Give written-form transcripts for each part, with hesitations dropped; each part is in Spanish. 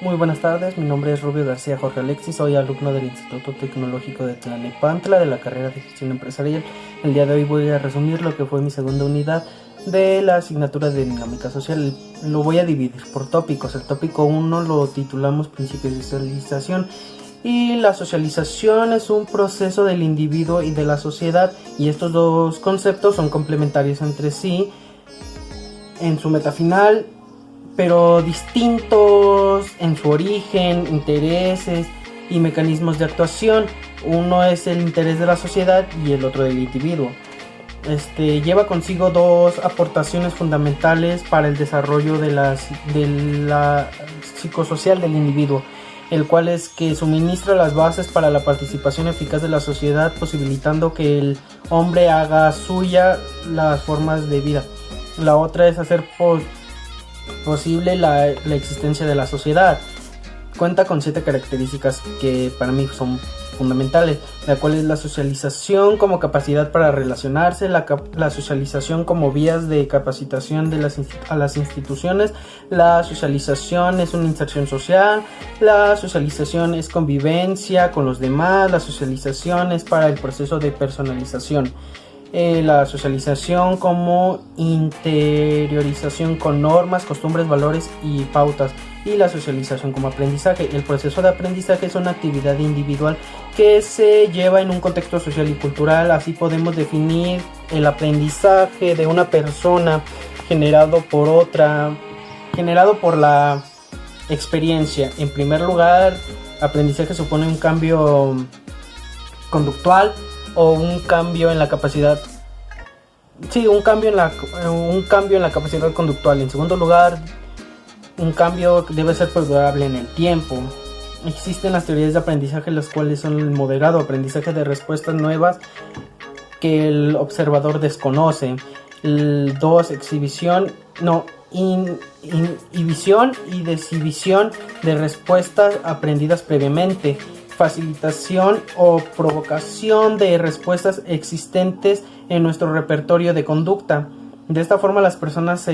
Muy buenas tardes, mi nombre es Rubio García Jorge Alexis, soy alumno del Instituto Tecnológico de Tlalnepantla de la carrera de Gestión Empresarial. El día de hoy voy a resumir lo que fue mi segunda unidad de la asignatura de Dinámica Social. Lo voy a dividir por tópicos. El tópico 1 lo titulamos Principios de Socialización y la socialización es un proceso del individuo y de la sociedad, y estos dos conceptos son complementarios entre sí en su meta final, pero distintos en su origen, intereses y mecanismos de actuación. Uno es el interés de la sociedad y el otro del individuo. Lleva consigo dos aportaciones fundamentales para el desarrollo de la psicosocial del individuo, el cual es que suministra las bases para la participación eficaz de la sociedad, posibilitando que el hombre haga suya las formas de vida. La otra es hacer posible la existencia de la sociedad. Cuenta con 7 características que para mí son fundamentales, la cual es la socialización como capacidad para relacionarse, la socialización como vías de capacitación de a las instituciones, la socialización es una inserción social, la socialización es convivencia con los demás, la socialización es para el proceso de personalización. La socialización como interiorización con normas, costumbres, valores y pautas, y la socialización como aprendizaje. El proceso de aprendizaje es una actividad individual que se lleva en un contexto social y cultural. Así podemos definir el aprendizaje de una persona generado por la experiencia. En primer lugar, aprendizaje supone un cambio conductual o un cambio en la capacidad. Sí, un cambio en la capacidad conductual. En segundo lugar, un cambio que debe ser perdurable en el tiempo. Existen las teorías de aprendizaje, las cuales son el moderado aprendizaje de respuestas nuevas que el observador desconoce. El 2, inhibición y deshibición de respuestas aprendidas previamente. Facilitación o provocación de respuestas existentes en nuestro repertorio de conducta. De esta forma, las personas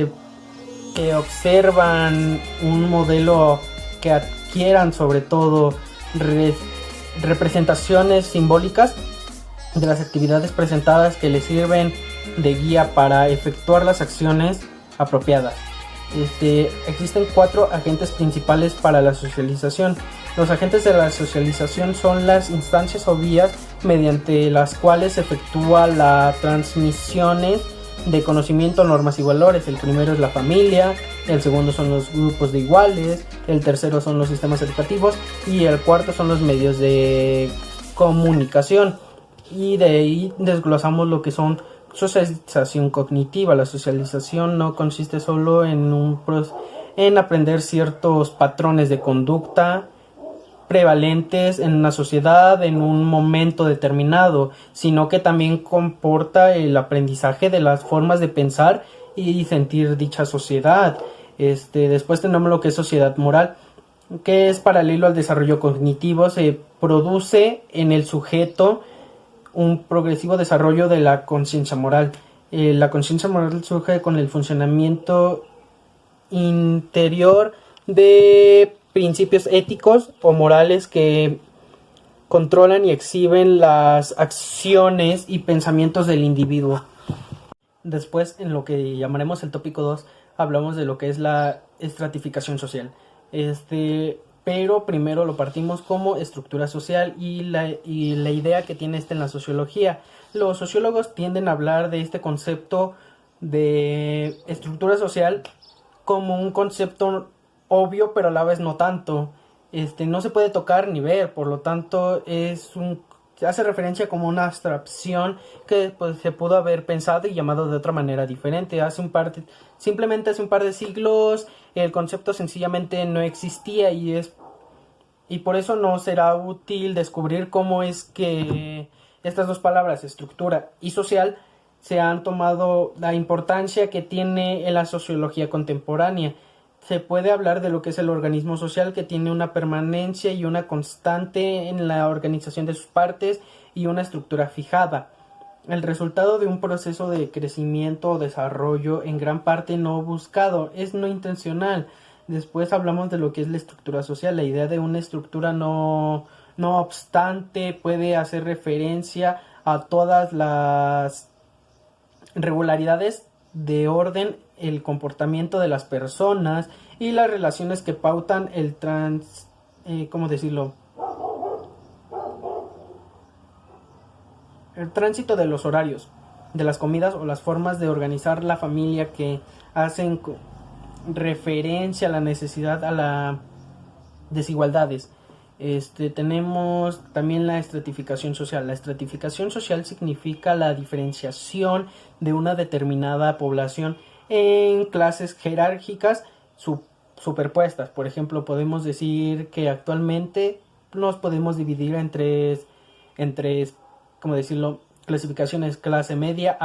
que observan un modelo, que adquieran sobre todo representaciones simbólicas de las actividades presentadas que les sirven de guía para efectuar las acciones apropiadas. Existen 4 agentes principales para la socialización. Los agentes de la socialización son las instancias o vías mediante las cuales se efectúa las transmisiones de conocimiento, normas y valores. El primero es la familia, el segundo son los grupos de iguales, el tercero son los sistemas educativos y el cuarto son los medios de comunicación. Y de ahí desglosamos lo que son socialización cognitiva. La socialización no consiste solo en aprender ciertos patrones de conducta prevalentes en una sociedad en un momento determinado, sino que también comporta el aprendizaje de las formas de pensar y sentir dicha sociedad. Después tenemos lo que es sociedad moral, que es paralelo al desarrollo cognitivo. Se produce en el sujeto un progresivo desarrollo de la conciencia moral. La conciencia moral surge con el funcionamiento interior de principios éticos o morales que controlan y exhiben las acciones y pensamientos del individuo. Después, en lo que llamaremos el tópico 2, hablamos de lo que es la estratificación social. Pero primero lo partimos como estructura social y la idea que tiene en la sociología. Los sociólogos tienden a hablar de este concepto de estructura social como un concepto obvio, pero a la vez no tanto. No se puede tocar ni ver, por lo tanto hace referencia como una abstracción que pues, se pudo haber pensado y llamado de otra manera diferente. Simplemente hace un par de siglos el concepto sencillamente no existía, y por eso no será útil descubrir cómo es que estas dos palabras, estructura y social, se han tomado la importancia que tiene en la sociología contemporánea. Se puede hablar de lo que es el organismo social, que tiene una permanencia y una constante en la organización de sus partes y una estructura fijada. El resultado de un proceso de crecimiento o desarrollo en gran parte no buscado, es no intencional. Después hablamos de lo que es la estructura social. La idea de una estructura no obstante puede hacer referencia a todas las regularidades de orden, el comportamiento de las personas y las relaciones que pautan ¿cómo decirlo? El tránsito de los horarios, de las comidas o las formas de organizar la familia que hacen referencia a la necesidad, a las desigualdades. Tenemos también la estratificación social. La estratificación social significa la diferenciación de una determinada población en clases jerárquicas superpuestas. Por ejemplo, podemos decir que actualmente nos podemos dividir en tres, ¿cómo decirlo? Clasificaciones: clase media,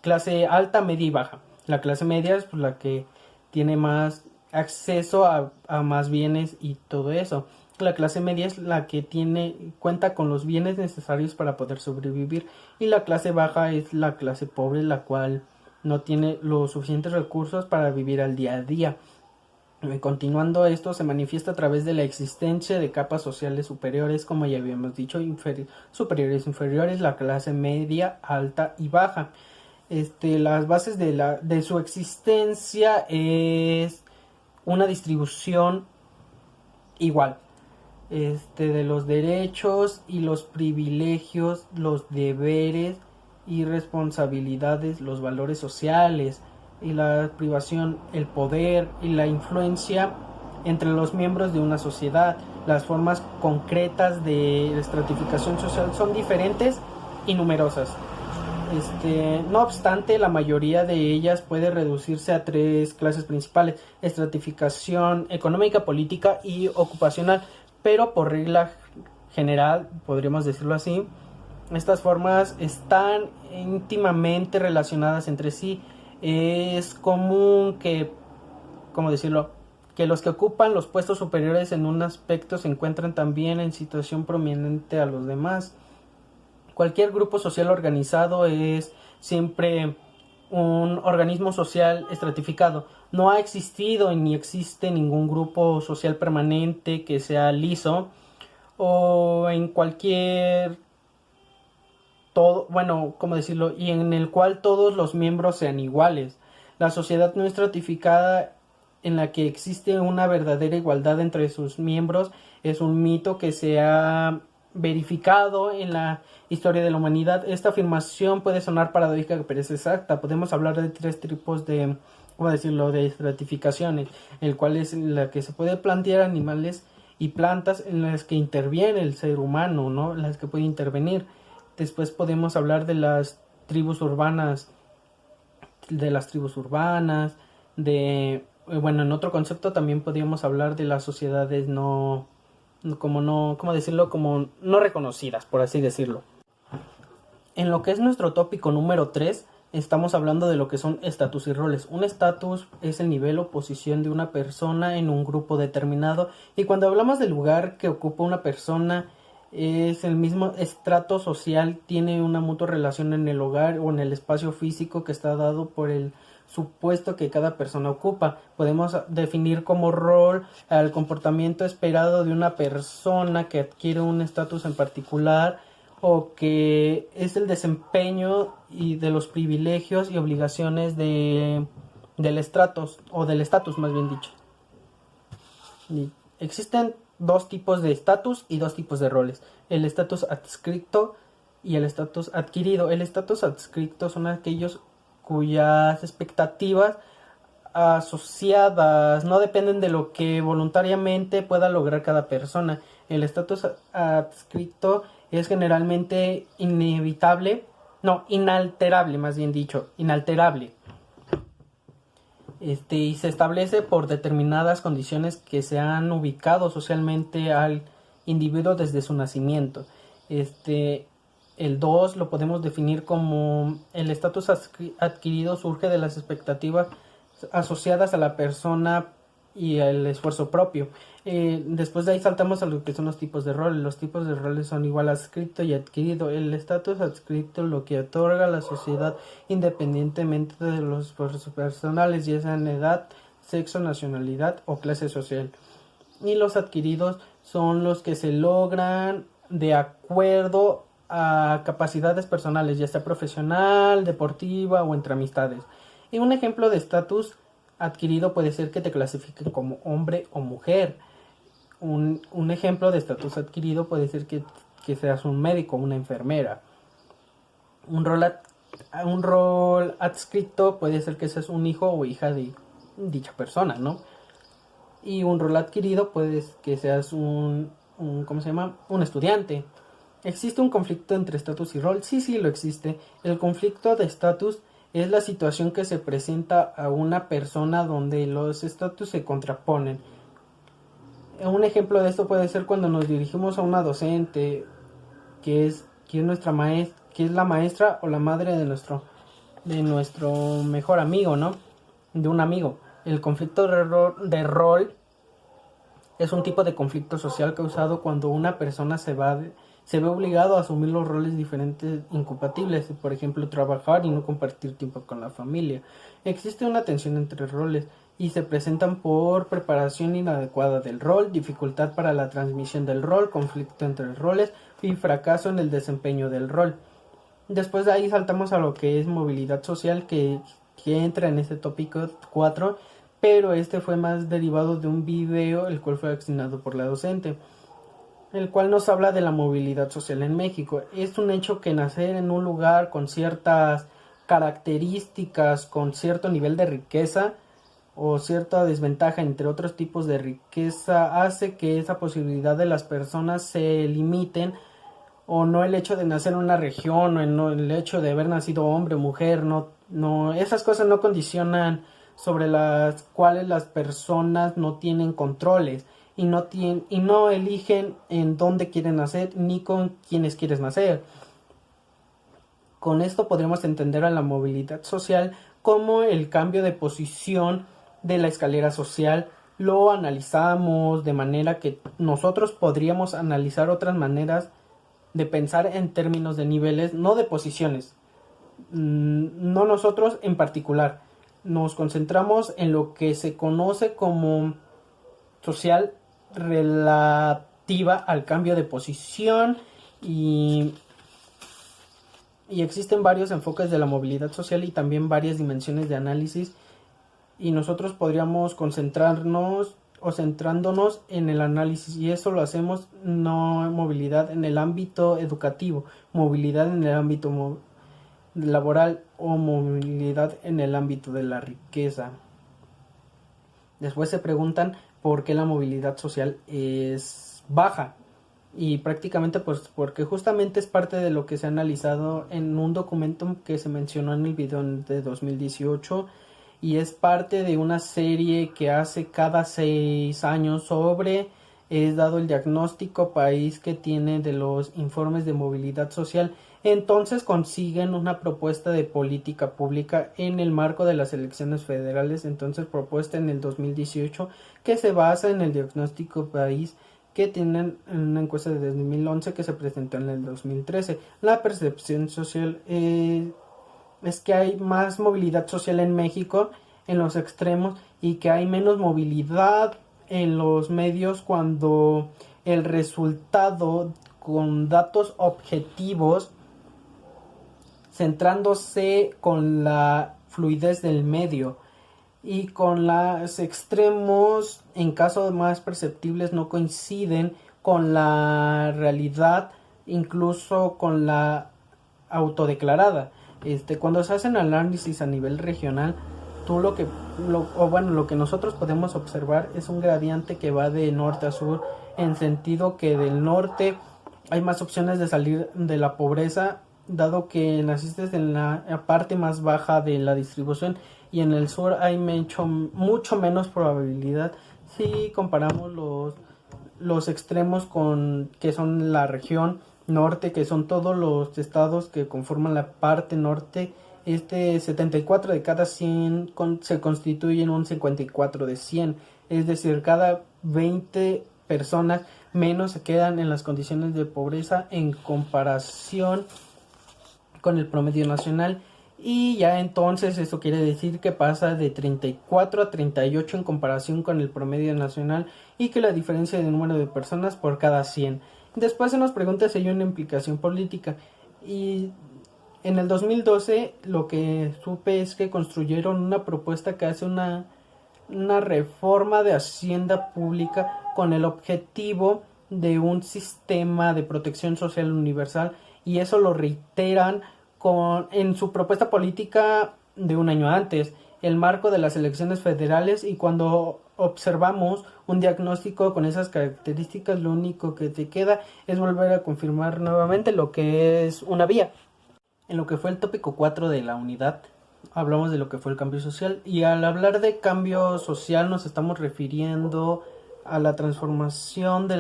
clase alta, media y baja. La clase media es la que tiene más acceso a más bienes y todo eso. La clase media es la que cuenta con los bienes necesarios para poder sobrevivir, y la clase baja es la clase pobre, la cual no tiene los suficientes recursos para vivir al día a día. Continuando, esto se manifiesta a través de la existencia de capas sociales superiores, como ya habíamos dicho, superiores, inferiores, la clase media, alta y baja. Las bases de su existencia es una distribución igual, de los derechos y los privilegios, los deberes y responsabilidades, los valores sociales y la privación, el poder y la influencia entre los miembros de una sociedad. Las formas concretas de estratificación social son diferentes y numerosas. No obstante, la mayoría de ellas puede reducirse a tres clases principales: estratificación económica, política y ocupacional. Pero por regla general, podríamos decirlo así, estas formas están íntimamente relacionadas entre sí. Es común que, ¿cómo decirlo?, que los que ocupan los puestos superiores en un aspecto se encuentran también en situación prominente a los demás. Cualquier grupo social organizado es siempre un organismo social estratificado. No ha existido ni existe ningún grupo social permanente que sea liso o en cualquier ¿cómo decirlo? Y en el cual todos los miembros sean iguales. La sociedad no estratificada, en la que existe una verdadera igualdad entre sus miembros, es un mito que se ha verificado en la historia de la humanidad. Esta afirmación puede sonar paradójica, pero es exacta. Podemos hablar de tres tipos de, ¿cómo decirlo?, de estratificaciones, el cual es la que se puede plantear animales y plantas, en las que interviene el ser humano, ¿no?, las que puede intervenir. Después podemos hablar de las tribus urbanas, en otro concepto también podríamos hablar de las sociedades como no reconocidas, por así decirlo. En lo que es nuestro tópico número 3, estamos hablando de lo que son estatus y roles. Un estatus es el nivel o posición de una persona en un grupo determinado, y cuando hablamos del lugar que ocupa una persona, es el mismo estrato social, tiene una mutua relación en el hogar o en el espacio físico que está dado por el supuesto que cada persona ocupa. Podemos definir como rol al comportamiento esperado de una persona que adquiere un estatus en particular, o que es el desempeño y de los privilegios y obligaciones del estratus, o del estatus más bien dicho. Y existen dos tipos de estatus y dos tipos de roles: el estatus adscrito y el estatus adquirido. El estatus adscrito son aquellos cuyas expectativas asociadas no dependen de lo que voluntariamente pueda lograr cada persona. El estatus adscrito es generalmente inalterable, más bien dicho, inalterable. Y se establece por determinadas condiciones que se han ubicado socialmente al individuo desde su nacimiento. El 2 lo podemos definir como el estatus adquirido surge de las expectativas asociadas a la persona y el esfuerzo propio. Después de ahí saltamos a lo que son los tipos de roles. Los tipos de roles son igual adscrito y adquirido. El estatus adscrito lo que otorga a la sociedad independientemente de los esfuerzos personales, ya sea en edad, sexo, nacionalidad o clase social. Y los adquiridos son los que se logran de acuerdo a capacidades personales, ya sea profesional, deportiva o entre amistades. Y un ejemplo de estatus adquirido puede ser que te clasifiquen como hombre o mujer. Un ejemplo de estatus adquirido puede ser que seas un médico o una enfermera. Un rol adscrito puede ser que seas un hijo o hija de dicha persona, ¿no? Y un rol adquirido puede que seas ¿cómo se llama? Un estudiante. ¿Existe un conflicto entre estatus y rol? Sí, lo existe. El conflicto de estatus es la situación que se presenta a una persona donde los estatus se contraponen. Un ejemplo de esto puede ser cuando nos dirigimos a una docente que es nuestra maestra, que es la maestra o la madre de nuestro mejor amigo, ¿no? De un amigo. El conflicto de rol es un tipo de conflicto social causado cuando una persona se ve obligado a asumir los roles diferentes incompatibles, por ejemplo, trabajar y no compartir tiempo con la familia. Existe una tensión entre roles y se presentan por preparación inadecuada del rol, dificultad para la transmisión del rol, conflicto entre roles y fracaso en el desempeño del rol. Después de ahí saltamos a lo que es movilidad social, que entra en este tópico 4, pero este fue más derivado de un video el cual fue asignado por la docente, el cual nos habla de la movilidad social en México. Es un hecho que nacer en un lugar con ciertas características, con cierto nivel de riqueza o cierta desventaja entre otros tipos de riqueza, hace que esa posibilidad de las personas se limiten, o no el hecho de nacer en una región, o no el hecho de haber nacido hombre o mujer, no, esas cosas no condicionan sobre las cuales las personas no tienen controles y no eligen en dónde quieren nacer ni con quiénes quieren nacer. Con esto podremos entender a la movilidad social como el cambio de posición de la escalera social. Lo analizamos de manera que nosotros podríamos analizar otras maneras de pensar en términos de niveles, no de posiciones. No nosotros en particular. Nos concentramos en lo que se conoce como social relativa al cambio de posición y existen varios enfoques de la movilidad social y también varias dimensiones de análisis, y nosotros podríamos concentrarnos o centrándonos en el análisis, y eso lo hacemos no movilidad en el ámbito educativo, movilidad en el ámbito laboral o movilidad en el ámbito de la riqueza. Después se preguntan por qué la movilidad social es baja, y prácticamente pues porque justamente es parte de lo que se ha analizado en un documento que se mencionó en el video de 2018, y es parte de una serie que hace cada 6 años es dado el diagnóstico país que tiene de los informes de movilidad social. Entonces consiguen una propuesta de política pública en el marco de las elecciones federales, entonces propuesta en el 2018, que se basa en el diagnóstico país que tienen en una encuesta de 2011 que se presentó en el 2013. La percepción social es que hay más movilidad social en México en los extremos y que hay menos movilidad en los medios cuando el resultado con datos objetivos, centrándose con la fluidez del medio, y con los extremos en casos más perceptibles no coinciden con la realidad, incluso con la autodeclarada. Cuando se hacen análisis a nivel regional, lo que nosotros podemos observar es un gradiente que va de norte a sur, en sentido que del norte hay más opciones de salir de la pobreza, dado que naciste en la parte más baja de la distribución, y en el sur hay mucho menos probabilidad si comparamos los extremos con que son la región norte, que son todos los estados que conforman la parte norte. 74 de cada 100 se constituyen un 54 de 100, es decir, cada 20 personas menos se quedan en las condiciones de pobreza en comparación con el promedio nacional. y ya entonces eso quiere decir que pasa de 34 a 38 en comparación con el promedio nacional y que la diferencia de número de personas por cada 100. Después se nos pregunta si hay una implicación política y en el 2012 lo que supe es que construyeron una propuesta que hace una reforma de hacienda pública con el objetivo de un sistema de protección social universal, y eso lo reiteran en su propuesta política de un año antes, el marco de las elecciones federales, y cuando observamos un diagnóstico con esas características, lo único que te queda es volver a confirmar nuevamente lo que es una vía. En lo que fue el tópico 4 de la unidad, hablamos de lo que fue el cambio social, y al hablar de cambio social nos estamos refiriendo a la transformación de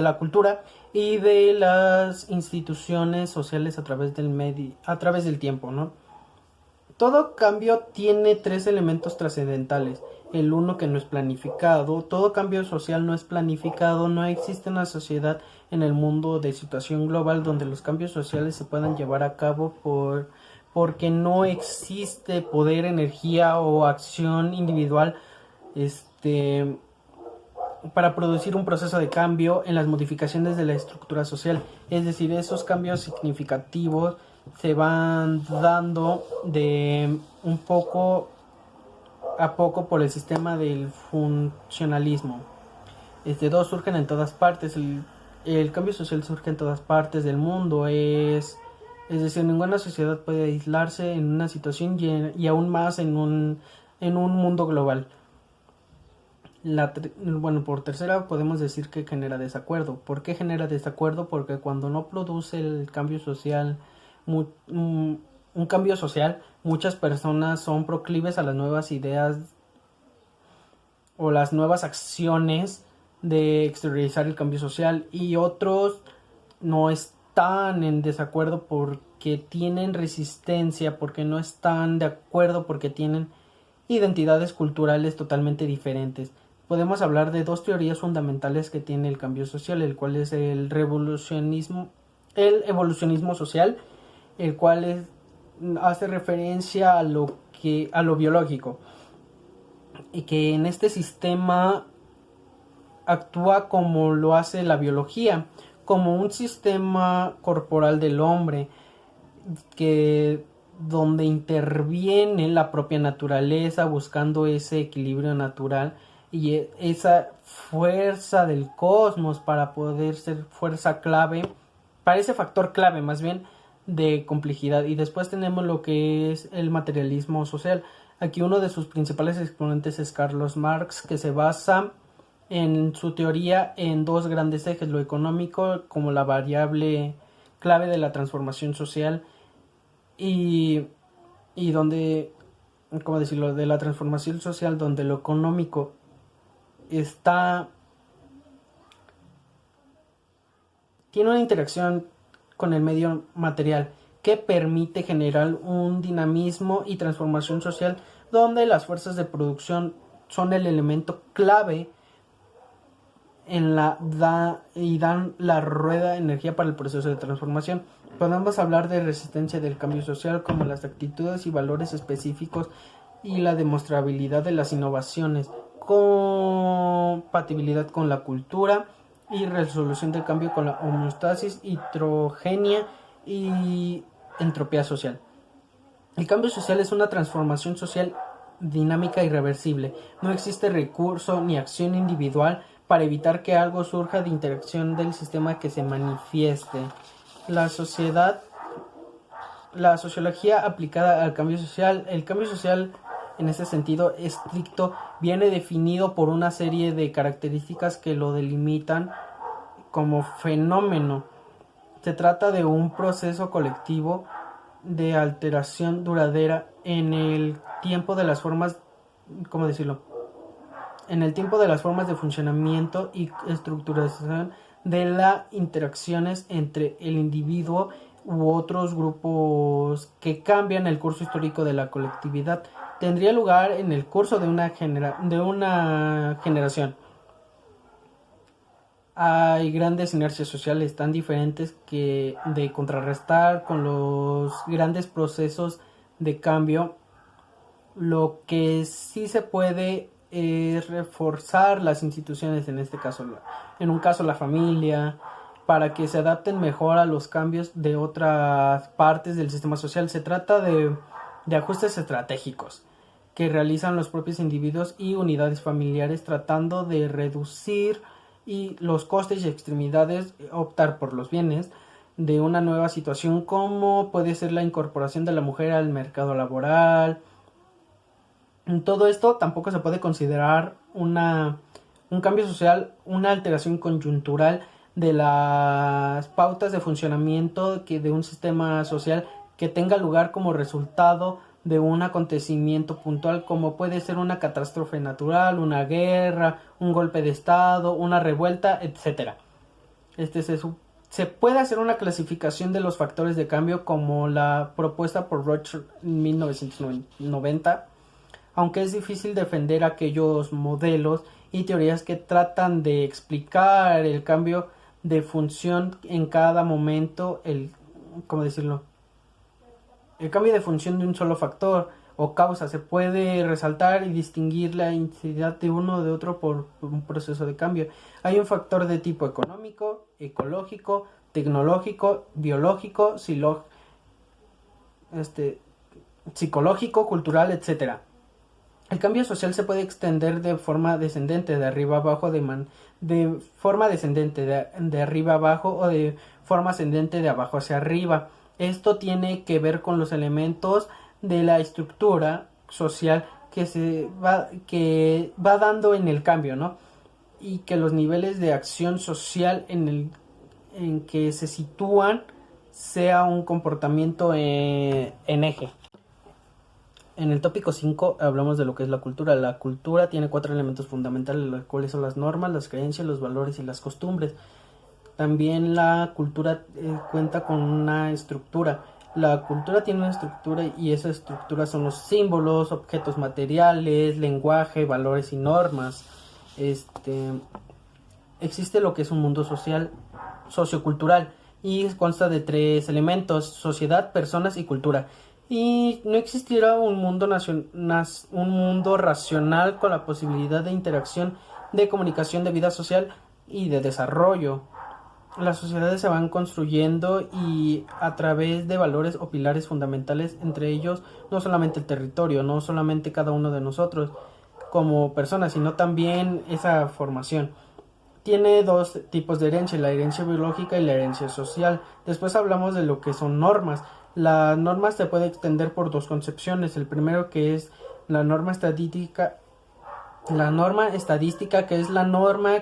la cultura y de las instituciones sociales a través a través del tiempo, ¿no? Todo cambio tiene tres elementos trascendentales. El uno, que no es planificado. Todo cambio social no es planificado. No existe una sociedad en el mundo de situación global donde los cambios sociales se puedan llevar a cabo porque no existe poder, energía o acción individual para producir un proceso de cambio en las modificaciones de la estructura social. Es decir, esos cambios significativos se van dando de un poco a poco por el sistema del funcionalismo. Dos, surgen en todas partes. El cambio social surge en todas partes del mundo. Es decir, ninguna sociedad puede aislarse en una situación y aún más en un mundo global. Bueno, por tercera podemos decir que genera desacuerdo. ¿Por qué genera desacuerdo? Porque cuando no produce el cambio social, un cambio social, muchas personas son proclives a las nuevas ideas o las nuevas acciones de exteriorizar el cambio social, y otros no están en desacuerdo porque tienen resistencia, porque no están de acuerdo, porque tienen identidades culturales totalmente diferentes. Podemos hablar de dos teorías fundamentales que tiene el cambio social, el cual es el evolucionismo social, el cual hace referencia a lo biológico, y que en este sistema actúa como lo hace la biología, como un sistema corporal del hombre, donde interviene la propia naturaleza buscando ese equilibrio natural y esa fuerza del cosmos para poder ser fuerza clave, para ese factor clave más bien de complejidad. Y después tenemos lo que es el materialismo social. Aquí uno de sus principales exponentes es Carlos Marx, que se basa en su teoría en dos grandes ejes: lo económico como la variable clave de la transformación social, y donde, ¿cómo decirlo?, de la transformación social, donde lo económico tiene una interacción con el medio material que permite generar un dinamismo y transformación social, donde las fuerzas de producción son el elemento clave y dan la rueda de energía para el proceso de transformación. Podemos hablar de resistencia del cambio social como las actitudes y valores específicos y la demostrabilidad de las innovaciones, compatibilidad con la cultura y resolución del cambio con la homeostasis, hidrogenia y entropía social. El cambio social es una transformación social dinámica y reversible. No existe recurso ni acción individual para evitar que algo surja de interacción del sistema que se manifieste. La sociología aplicada al cambio social. El cambio social, en ese sentido estricto, viene definido por una serie de características que lo delimitan como fenómeno. Se trata de un proceso colectivo de alteración duradera en el tiempo de las formas, ¿cómo decirlo?, en el tiempo de las formas de funcionamiento y estructuración de las interacciones entre el individuo u otros grupos que cambian el curso histórico de la colectividad. Tendría lugar en el curso de una generación. Hay grandes inercias sociales tan diferentes que de contrarrestar con los grandes procesos de cambio, lo que sí se puede es reforzar las instituciones, en este caso, en un caso la familia, para que se adapten mejor a los cambios de otras partes del sistema social. Se trata de ajustes estratégicos que realizan los propios individuos y unidades familiares, tratando de reducir los costes y extremidades, optar por los bienes de una nueva situación, como puede ser la incorporación de la mujer al mercado laboral. Todo esto tampoco se puede considerar un cambio social, una alteración coyuntural de las pautas de funcionamiento de un sistema social que tenga lugar como resultado de un acontecimiento puntual, como puede ser una catástrofe natural, una guerra, un golpe de estado, una revuelta, etcétera. Se puede hacer una clasificación de los factores de cambio como la propuesta por Rocher en 1990, aunque es difícil defender aquellos modelos y teorías que tratan de explicar el cambio de función en cada momento, ¿cómo decirlo? El cambio de función de un solo factor o causa. Se puede resaltar y distinguir la intensidad de uno o de otro por un proceso de cambio. Hay un factor de tipo económico, ecológico, tecnológico, biológico, psicológico, cultural, etc. El cambio social se puede extender de forma descendente, de arriba abajo, de forma descendente, de arriba abajo, o de forma ascendente, de abajo hacia arriba. Esto tiene que ver con los elementos de la estructura social que va dando en el cambio, ¿no? Y que los niveles de acción social en que se sitúan sea un comportamiento en eje. En el tópico 5 hablamos de lo que es la cultura. La cultura tiene 4 elementos fundamentales, los cuales son las normas, las creencias, los valores y las costumbres. También la cultura cuenta con una estructura. La cultura tiene una estructura y esa estructura son los símbolos, objetos materiales, lenguaje, valores y normas. Existe lo que es un mundo social, sociocultural, y consta de 3 elementos: sociedad, personas y cultura. Y no existirá un mundo racional con la posibilidad de interacción, de comunicación, de vida social y de desarrollo. Las sociedades se van construyendo y a través de valores o pilares fundamentales, entre ellos no solamente el territorio, no solamente cada uno de nosotros como personas, sino también esa formación. Tiene 2 tipos de herencia, la herencia biológica y la herencia social. Después hablamos de lo que son normas. Las normas se puede extender por 2 concepciones. El primero, que es la norma estadística. La norma estadística, que es la norma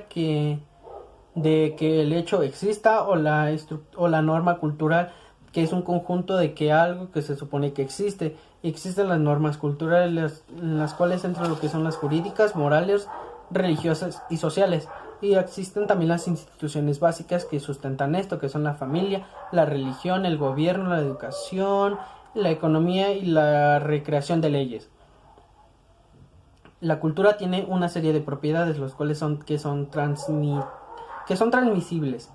de que el hecho exista, o la norma cultural, que es un conjunto de que algo que se supone que existe. Existen las normas culturales, en las cuales entran lo que son las jurídicas, morales, religiosas y sociales. Y existen también las instituciones básicas que sustentan esto, que son la familia, la religión, el gobierno, la educación, la economía y la recreación de leyes. La cultura tiene una serie de propiedades, los cuales son transmisibles,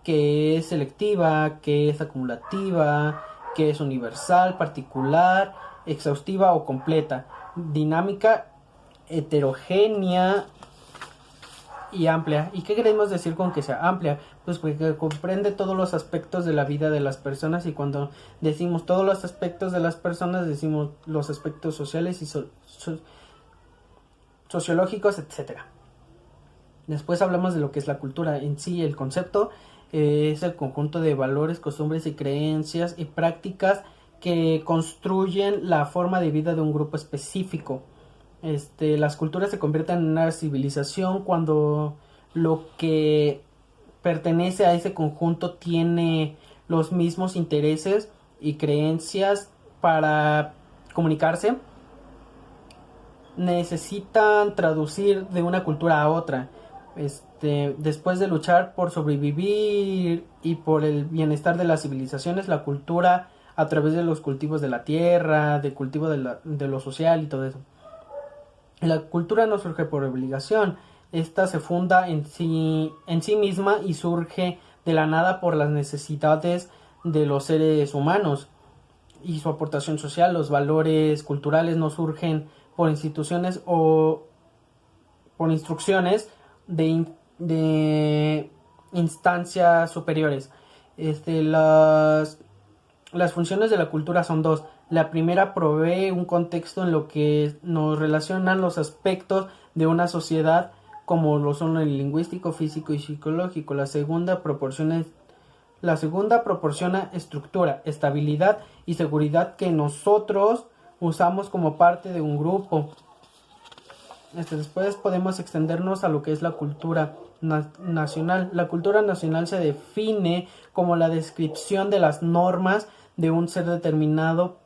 que es selectiva, que es acumulativa, que es universal, particular, exhaustiva o completa, dinámica, heterogénea y amplia. ¿Y qué queremos decir con que sea amplia? Pues porque comprende todos los aspectos de la vida de las personas, y cuando decimos todos los aspectos de las personas, decimos los aspectos sociales y sociológicos, etc. Después hablamos de lo que es la cultura en sí. El concepto es el conjunto de valores, costumbres y creencias y prácticas que construyen la forma de vida de un grupo específico. Las culturas se convierten en una civilización cuando lo que pertenece a ese conjunto tiene los mismos intereses y creencias. Para comunicarse necesitan traducir de una cultura a otra. Después de luchar por sobrevivir y por el bienestar de las civilizaciones, la cultura, a través de los cultivos de la tierra, de cultivo de lo social y todo eso. La cultura no surge por obligación. Esta se funda en sí misma y surge de la nada por las necesidades de los seres humanos. y su aportación social. Los valores culturales no surgen por instituciones o por instrucciones de instancias superiores. Las funciones de la cultura son dos. La primera provee un contexto en lo que nos relacionan los aspectos de una sociedad, como lo son el lingüístico, físico y psicológico. La segunda proporciona estructura, estabilidad y seguridad que nosotros usamos como parte de un grupo. Después podemos extendernos a lo que es la cultura nacional. La cultura nacional se define como la descripción de las normas de un ser determinado.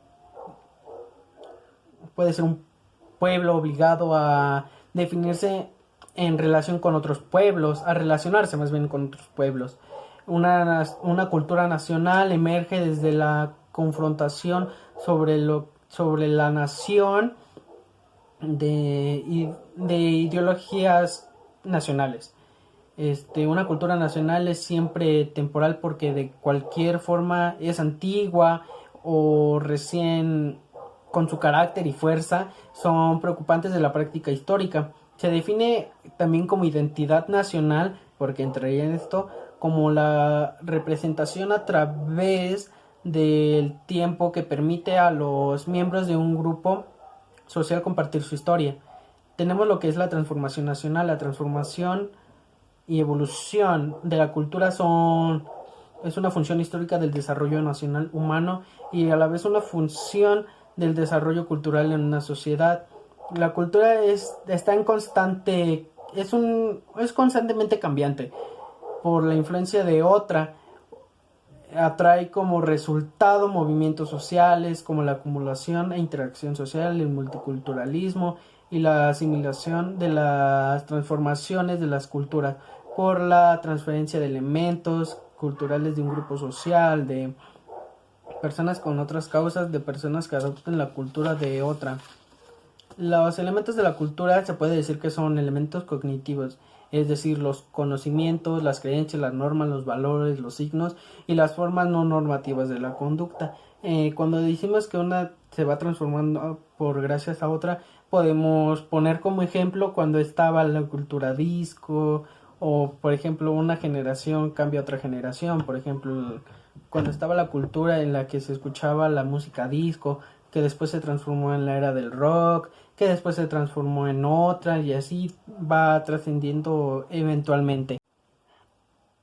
Puede ser un pueblo obligado a definirse en relación con otros pueblos, a relacionarse más bien con otros pueblos. Una cultura nacional emerge desde la confrontación sobre la nación de ideologías nacionales. Una cultura nacional es siempre temporal porque de cualquier forma es antigua o recién con su carácter y fuerza son preocupantes de la práctica histórica. Se define también como identidad nacional porque entre esto como la representación a través del tiempo que permite a los miembros de un grupo social compartir su historia. Tenemos lo que es la transformación nacional. La transformación y evolución de la cultura es una función histórica del desarrollo nacional humano y a la vez una función del desarrollo cultural en una sociedad. La cultura está en constante, es constantemente cambiante por la influencia de otra. Atrae como resultado movimientos sociales como la acumulación e interacción social, el multiculturalismo y la asimilación de las transformaciones de las culturas por la transferencia de elementos culturales de un grupo social, de personas con otras causas, de personas que adopten la cultura de otra. Los elementos de la cultura se puede decir que son elementos cognitivos, es decir, los conocimientos, las creencias, las normas, los valores, los signos y las formas no normativas de la conducta. Cuando decimos que una se va transformando por gracias a otra, podemos poner como ejemplo cuando estaba la cultura disco o, por ejemplo, una generación cambia a otra generación. Por ejemplo, cuando estaba la cultura en la que se escuchaba la música disco, que después se transformó en la era del rock, que después se transformó en otra y así va trascendiendo eventualmente.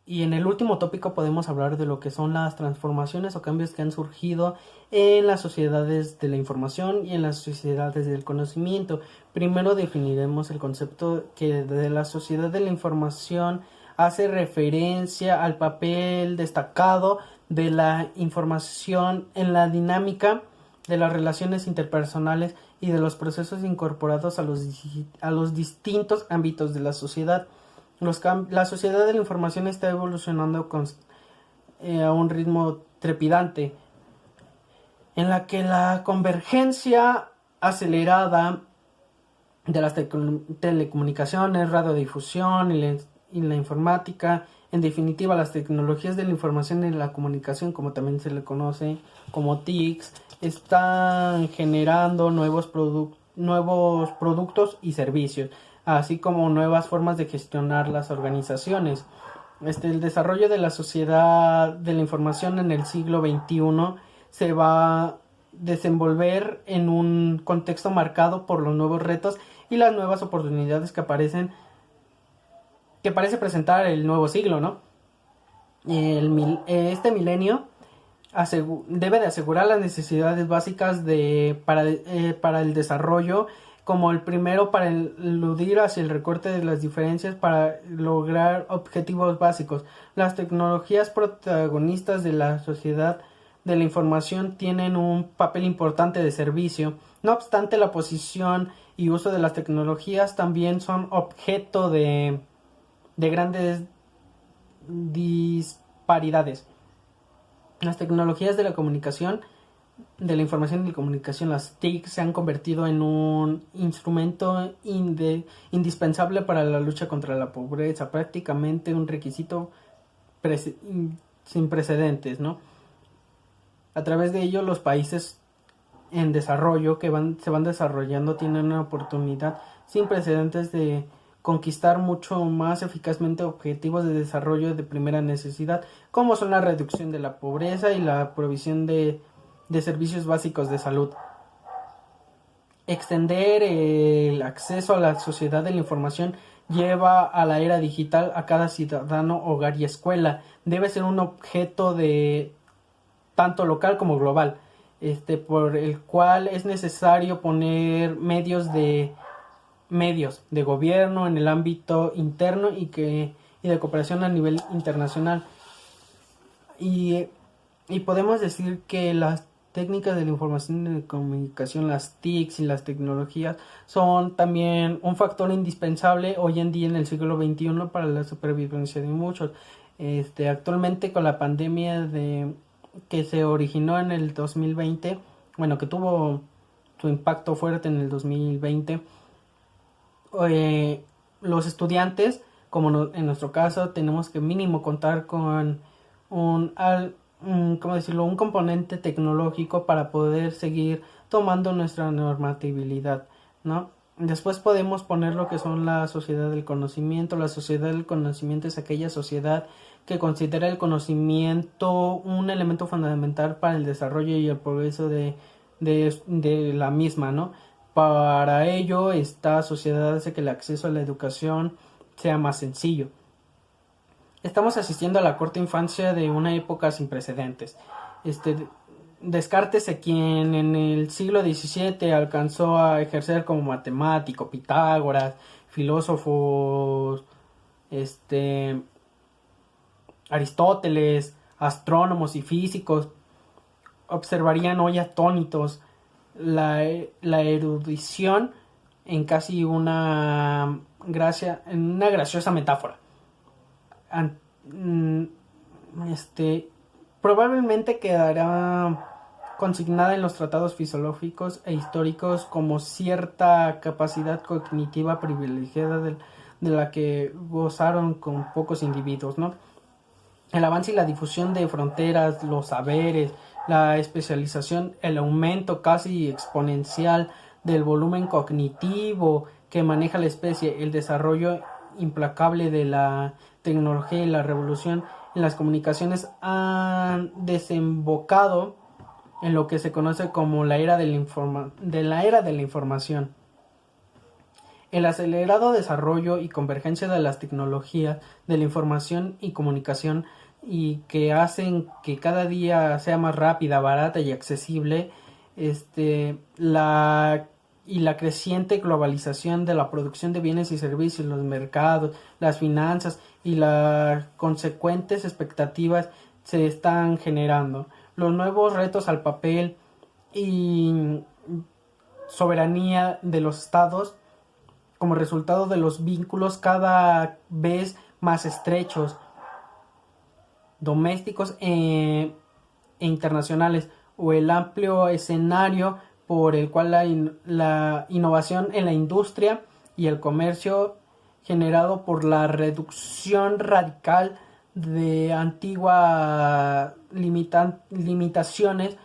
Y en el último tópico podemos hablar de lo que son las transformaciones o cambios que han surgido en las sociedades de la información y en las sociedades del conocimiento. Primero definiremos el concepto que de la sociedad de la información hace referencia al papel destacado de la información en la dinámica de las relaciones interpersonales y de los procesos incorporados a los distintos ámbitos de la sociedad. La sociedad de la información está evolucionando a un ritmo trepidante, en la que la convergencia acelerada de las telecomunicaciones, radiodifusión y la informática, en definitiva las tecnologías de la información y la comunicación, como también se le conoce como TICs, están generando nuevos productos y servicios, así como nuevas formas de gestionar las organizaciones. El desarrollo de la sociedad de la información en el siglo XXI se va a desenvolver en un contexto marcado por los nuevos retos y las nuevas oportunidades que parece presentar el nuevo siglo, ¿no? Este milenio debe de asegurar las necesidades básicas para el desarrollo, como el primero para eludir hacia el recorte de las diferencias para lograr objetivos básicos. Las tecnologías protagonistas de la sociedad de la información tienen un papel importante de servicio. No obstante, la posición y uso de las tecnologías también son objeto de grandes disparidades. Las tecnologías de la comunicación, de la información y la comunicación, las TIC, se han convertido en un instrumento indispensable para la lucha contra la pobreza, prácticamente un requisito sin precedentes, ¿no? A través de ello, los países en desarrollo se van desarrollando tienen una oportunidad sin precedentes de conquistar mucho más eficazmente objetivos de desarrollo de primera necesidad, como son la reducción de la pobreza y la provisión de servicios básicos de salud. Extender el acceso a la sociedad de la información lleva a la era digital a cada ciudadano, hogar y escuela. Debe ser un objeto de tanto local como global, por el cual es necesario poner medios de gobierno en el ámbito interno y de cooperación a nivel internacional. Y podemos decir que las técnicas de la información y de comunicación, las TICs y las tecnologías son también un factor indispensable hoy en día en el siglo XXI para la supervivencia de muchos. Actualmente con la pandemia que se originó en el 2020, bueno, que tuvo su impacto fuerte en el 2020, los estudiantes, como en nuestro caso, tenemos que mínimo contar con ¿cómo decirlo? Un componente tecnológico para poder seguir tomando nuestra normatividad, ¿no? Después podemos poner lo que son la sociedad del conocimiento. La sociedad del conocimiento es aquella sociedad que considera el conocimiento un elemento fundamental para el desarrollo y el progreso de la misma, ¿no? Para ello, esta sociedad hace que el acceso a la educación sea más sencillo. Estamos asistiendo a la corta infancia de una época sin precedentes. Descartes, quien en el siglo XVII alcanzó a ejercer como matemático, Pitágoras, filósofos, Aristóteles, astrónomos y físicos, observarían hoy atónitos la erudición en casi una graciosa metáfora. Probablemente quedará consignada en los tratados filosóficos e históricos como cierta capacidad cognitiva privilegiada de la que gozaron con pocos individuos, ¿no? El avance y la difusión de fronteras, los saberes, la especialización, el aumento casi exponencial del volumen cognitivo que maneja la especie, el desarrollo implacable de la tecnología y la revolución en las comunicaciones han desembocado en lo que se conoce como la era de la información. El acelerado desarrollo y convergencia de las tecnologías de la información y comunicación y que hacen que cada día sea más rápida, barata y accesible, la creciente globalización de la producción de bienes y servicios, los mercados, las finanzas y las consecuentes expectativas se están generando. Los nuevos retos al papel y soberanía de los estados como resultado de los vínculos cada vez más estrechos, domésticos e internacionales, o el amplio escenario por el cual la innovación en la industria y el comercio generado por la reducción radical de antiguas limitaciones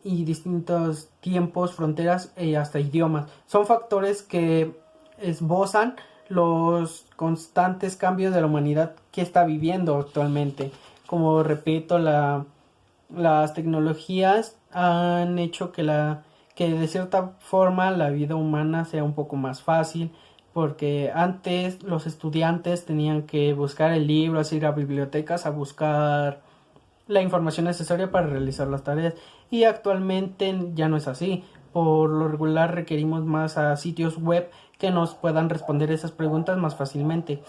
y distintos tiempos, fronteras y hasta idiomas. Son factores que esbozan los constantes cambios de la humanidad que está viviendo actualmente. Como repito, las tecnologías han hecho que de cierta forma la vida humana sea un poco más fácil, porque antes los estudiantes tenían que buscar el libro, ir a bibliotecas a buscar la información necesaria para realizar las tareas, y actualmente ya no es así. Por lo regular requerimos más a sitios web que nos puedan responder esas preguntas más fácilmente.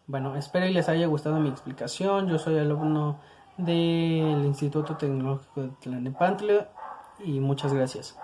Bueno, espero y les haya gustado mi explicación. Yo soy alumno del Instituto Tecnológico de Tlalnepantla y muchas gracias.